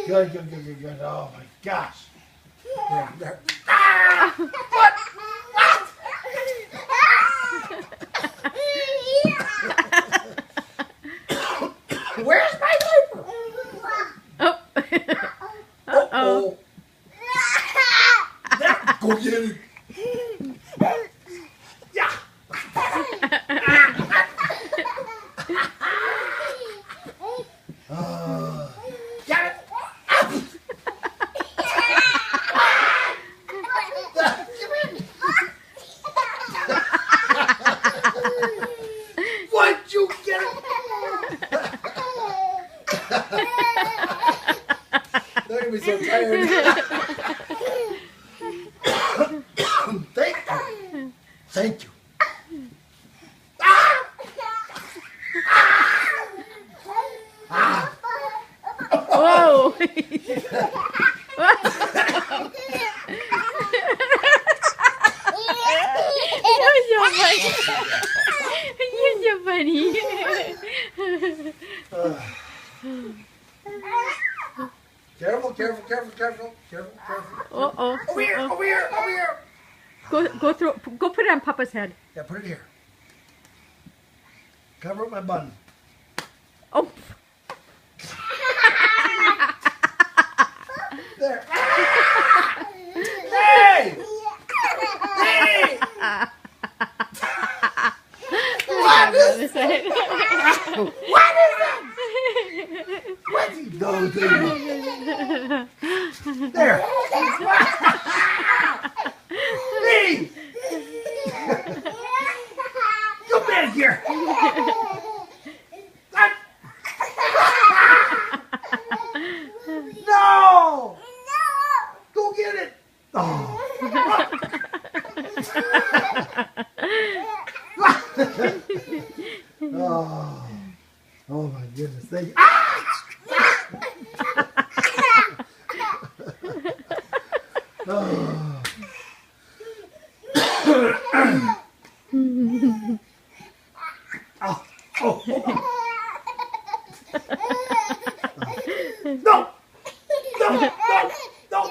Good, good, good, good, good. Oh my gosh. There, there. Ah! What? What? Where's my diaper? Oh. Uh-oh. There, go get it. Yeah. Get it. Why'd you get it? They're gonna be so tired. Thank you. Thank you. Whoa. You're so funny. Careful, careful, careful, careful, careful, careful. Uh-oh. Over here, over here, over here. Go put it on Papa's head. Yeah, put it here. Cover up my bun. Oh. There. Hey! Hey! What is it? What is it? What's he doing? There. Hey! Come back here. No! Go get it. Oh. Oh. Oh my goodness. Thank you. Oh. Oh. Oh. No! No! No! No!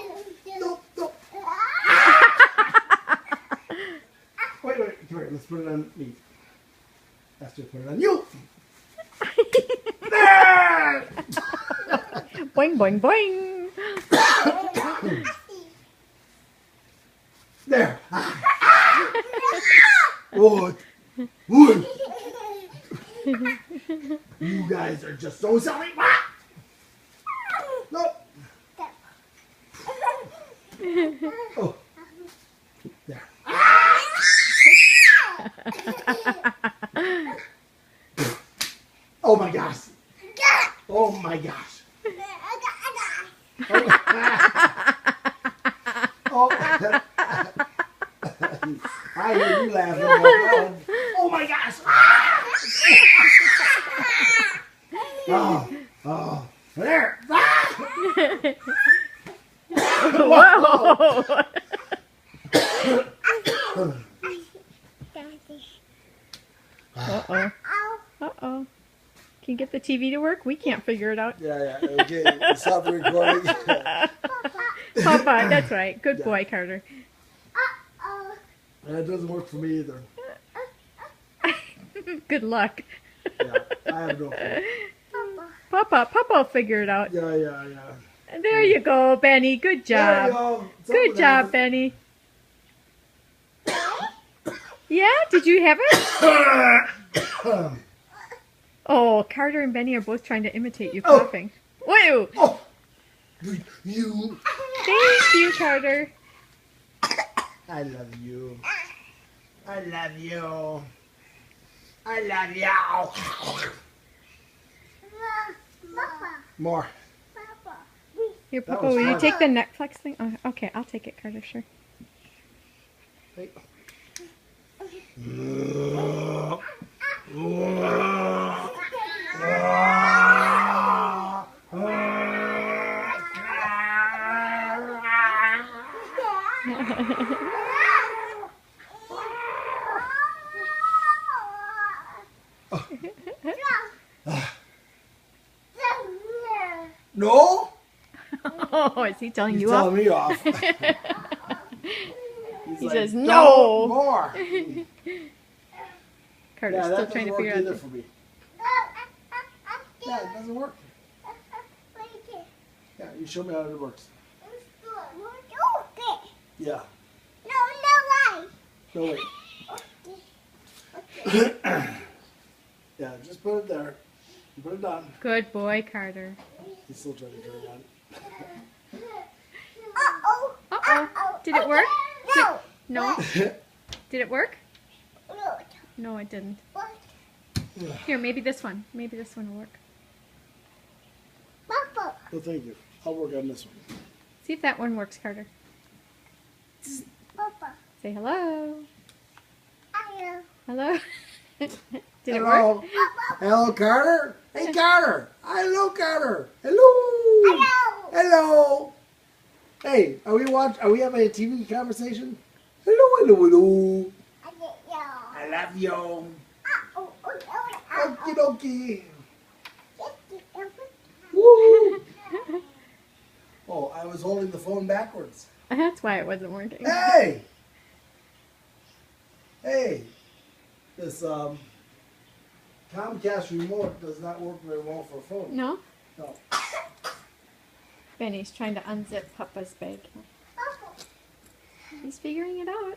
No! No! Wait, wait, come here. Let's put it on me. Let's just put it on you. There! Boing, boing, boing. There. What? What? You guys are just so silly. No. Oh. There. Oh my gosh. Oh my gosh. Oh. I hear you laughing. Oh my gosh. Oh. Oh. There. Whoa. Uh-oh. Uh-oh. Can you get the TV to work? We can't figure it out. Yeah, yeah. Okay. Stop the recording. Papa, that's right. Good boy, Carter. That doesn't work for me either. Good luck. Yeah, I have no clue. Papa will figure it out. Yeah, yeah, yeah. There you go, Benny. Good There you job. go. Good job, Benny. Yeah, did you have it? Oh, Carter and Benny are both trying to imitate you coughing. Whoa! Oh, you. Thank you, Carter. I love you. I love you. I love you. More. Here, That Papa, was will you fun. take the Netflix thing? Oh, okay, I'll take it, Carter, sure. Wait. No? Oh, is he telling He's you telling off? me off. He's He like, says, "Don't "No." more. Carter's Yeah, still that trying doesn't to work figure either out. for me. Yeah, it doesn't work. Yeah, you show me how it works. Yeah. No, wait. Yeah, just put it there. Put it on. Good boy, Carter. He's still trying to turn it on. Uh-oh. Did it work? No. No? Did it work? No, it didn't. Here, maybe this one. Maybe this one will work. Papa. Well, thank you. I'll work on this one. See if that one works, Carter. Papa. Say hello. Hello. Hello. Did it work? Hello. Hello, Carter. Hey, Carter. Hello, Carter. Hello. Hello. Hello. Hey, are we having a TV conversation? Hello, hello, hello. I love you. Okie dokie. Woo. Oh, I was holding the phone backwards. That's why it wasn't working. Hey! Hey! This Comcast remote does not work very well for a phone. No? No. Benny's trying to unzip Papa's bag. He's figuring it out.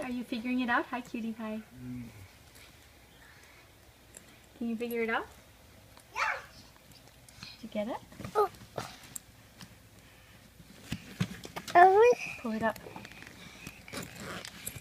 Are you figuring it out? Hi, cutie pie. Can you figure it out? Did you get it? Pull it up.